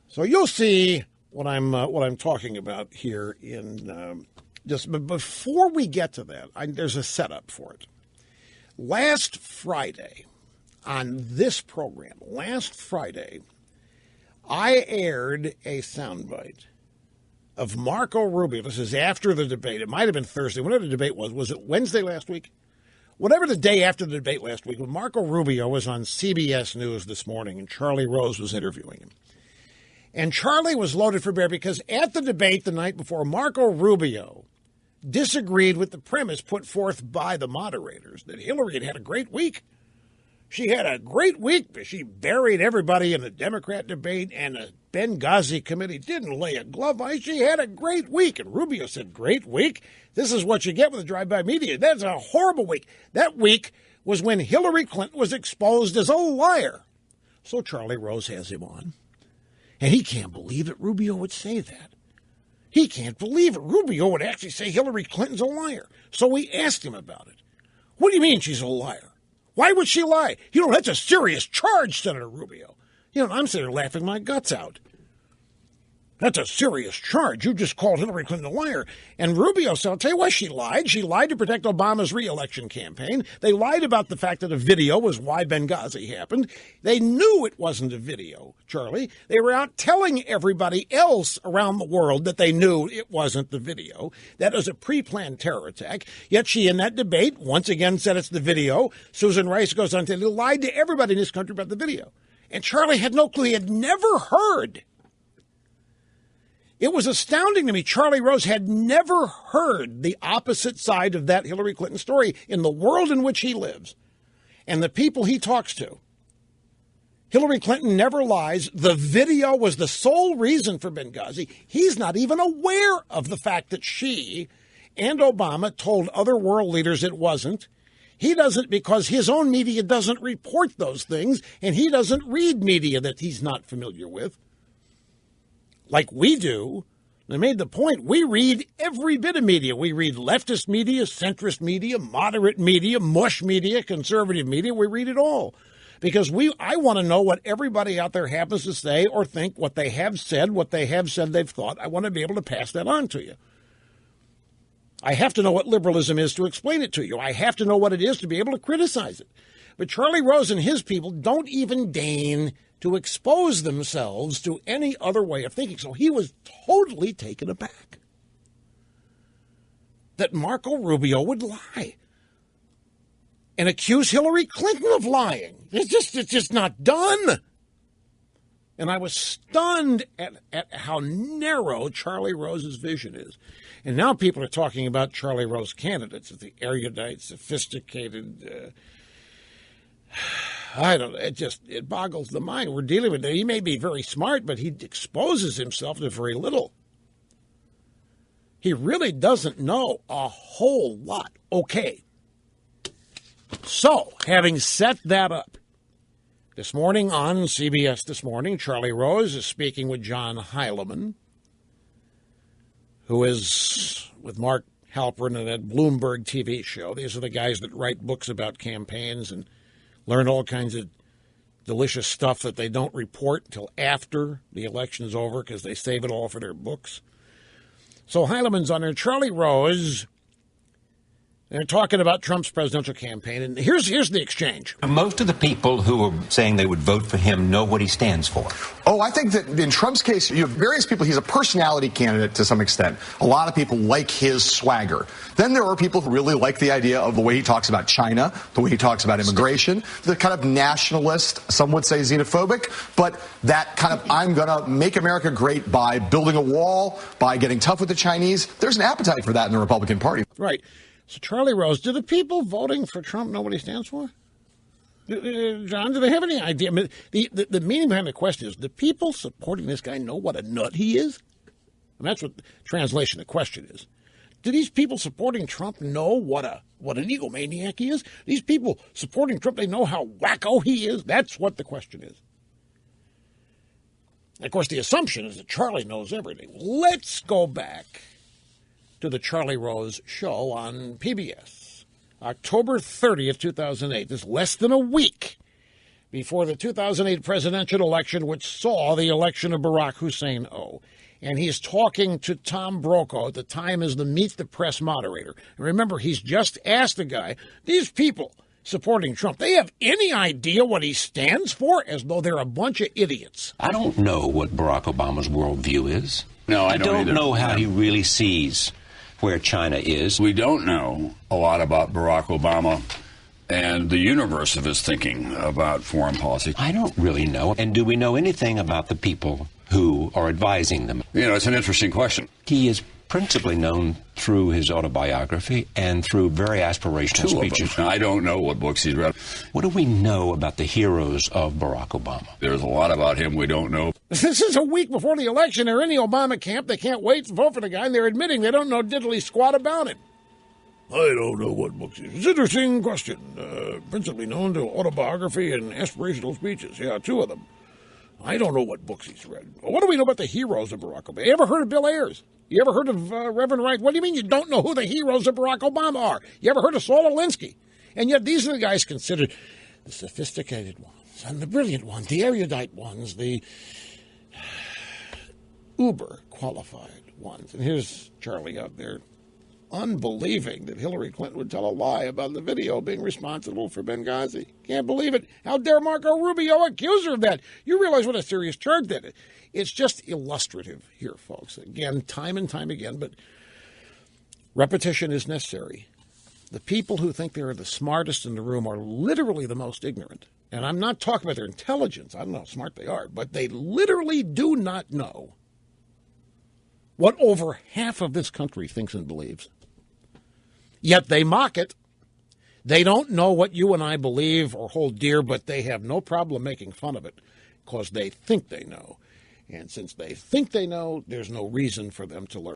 So you'll see what I'm talking about here in just. But before we get to that, there's a setup for it. Last Friday, on this program, I aired a soundbite of Marco Rubio. This is after the debate. It might have been Thursday. Whatever the debate was it Wednesday last week? Whatever the day after the debate last week, when Marco Rubio was on CBS News this morning and Charlie Rose was interviewing him. And Charlie was loaded for bear because at the debate the night before, Marco Rubio disagreed with the premise put forth by the moderators that Hillary had a great week. She had a great week, but she buried everybody in the Democrat debate, and the Benghazi committee didn't lay a glove on it. She had a great week. And Rubio said, great week? This is what you get with the drive-by media. That's a horrible week. That week was when Hillary Clinton was exposed as a liar. So Charlie Rose has him on. And he can't believe that Rubio would say that. He can't believe it. Rubio would actually say Hillary Clinton's a liar. So we asked him about it. What do you mean she's a liar? Why would she lie? You know, that's a serious charge, Senator Rubio. You know, I'm sitting there laughing my guts out. That's a serious charge. You just called Hillary Clinton a liar. And Rubio said, I'll tell you why she lied. She lied to protect Obama's re-election campaign. They lied about the fact that a video was why Benghazi happened. They knew it wasn't a video, Charlie. They were out telling everybody else around the world that they knew it wasn't the video. That was a pre-planned terror attack. Yet she, in that debate, once again said it's the video. Susan Rice goes on to lied to everybody in this country about the video. And Charlie had no clue. He had never heard. It was astounding to me. Charlie Rose had never heard the opposite side of that Hillary Clinton story in the world in which he lives and the people he talks to. Hillary Clinton never lies. The video was the sole reason for Benghazi. He's not even aware of the fact that she and Obama told other world leaders it wasn't. He doesn't because his own media doesn't report those things, and he doesn't read media that he's not familiar with. Like we do. They made the point, we read every bit of media. We read leftist media, centrist media, moderate media, mush media, conservative media. We read it all. Because I want to know what everybody out there happens to say or think, what they have said they've thought. I want to be able to pass that on to you. I have to know what liberalism is to explain it to you. I have to know what it is to be able to criticize it. But Charlie Rose and his people don't even deign to expose themselves to any other way of thinking. So he was totally taken aback that Marco Rubio would lie and accuse Hillary Clinton of lying. It's just not done. And I was stunned at how narrow Charlie Rose's vision is. And now people are talking about Charlie Rose candidates as the erudite, sophisticated, I don't know. It boggles the mind. We're dealing with it. He may be very smart, but he exposes himself to very little. He really doesn't know a whole lot. Okay. So, having set that up, this morning on CBS This Morning, Charlie Rose is speaking with John Heilemann, who is with Mark Halperin and that Bloomberg TV show. These are the guys that write books about campaigns and learn all kinds of delicious stuff that they don't report until after the election is over because they save it all for their books. So Heilemann's on there. Charlie Rose, they're talking about Trump's presidential campaign, and here's the exchange. Most of the people who are saying they would vote for him know what he stands for. Oh, I think that in Trump's case, you have various people. He's a personality candidate to some extent. A lot of people like his swagger. Then there are people who really like the idea of the way he talks about China, the way he talks about immigration, the kind of nationalist, some would say xenophobic, but that kind of I'm going to make America great by building a wall, by getting tough with the Chinese. There's an appetite for that in the Republican Party. Right. So Charlie Rose, do the people voting for Trump know what he stands for? John, do they have any idea? I mean, the meaning behind the question is, do people supporting this guy know what a nut he is? And that's what the translation of the question is. Do these people supporting Trump know what an egomaniac he is? These people supporting Trump, they know how wacko he is? That's what the question is. And of course, the assumption is that Charlie knows everything. Let's go back to the Charlie Rose show on PBS, October 30th, 2008. This is less than a week before the 2008 presidential election, which saw the election of Barack Hussein O. And he's talking to Tom Brokaw at the time as the Meet the Press moderator. And remember, he's just asked the guy, these people supporting Trump, they have any idea what he stands for? As though they're a bunch of idiots. I don't know what Barack Obama's worldview is. No, I don't either. Know how he really sees where China is. We don't know a lot about Barack Obama and the universe of his thinking about foreign policy. I don't really know. And do we know anything about the people who are advising them? You know, it's an interesting question. He is principally known through his autobiography and through very aspirational speeches. I don't know what books he's read. What do we know about the heroes of Barack Obama? There's a lot about him we don't know. This is a week before the election. They're in the Obama camp. They can't wait to vote for the guy, and they're admitting they don't know diddly squat about it. I don't know what books he's... It's an interesting question. Principally known to autobiography and aspirational speeches. Yeah, 2 of them. I don't know what books he's read. What do we know about the heroes of Barack Obama? You ever heard of Bill Ayers? You ever heard of Reverend Wright? What do you mean you don't know who the heroes of Barack Obama are? You ever heard of Saul Alinsky? And yet these are the guys considered the sophisticated ones and the brilliant ones, the erudite ones, the uber qualified ones. And here's Charlie out there unbelieving that Hillary Clinton would tell a lie about the video being responsible for Benghazi. Can't believe it. How dare Marco Rubio accuse her of that? You realize what a serious charge that is. It's just illustrative here, folks. Again, time and time again, but repetition is necessary. The people who think they're the smartest in the room are literally the most ignorant. And I'm not talking about their intelligence. I don't know how smart they are, but they literally do not know what over half of this country thinks and believes. Yet they mock it. They don't know what you and I believe or hold dear, but they have no problem making fun of it because they think they know. And since they think they know, there's no reason for them to learn.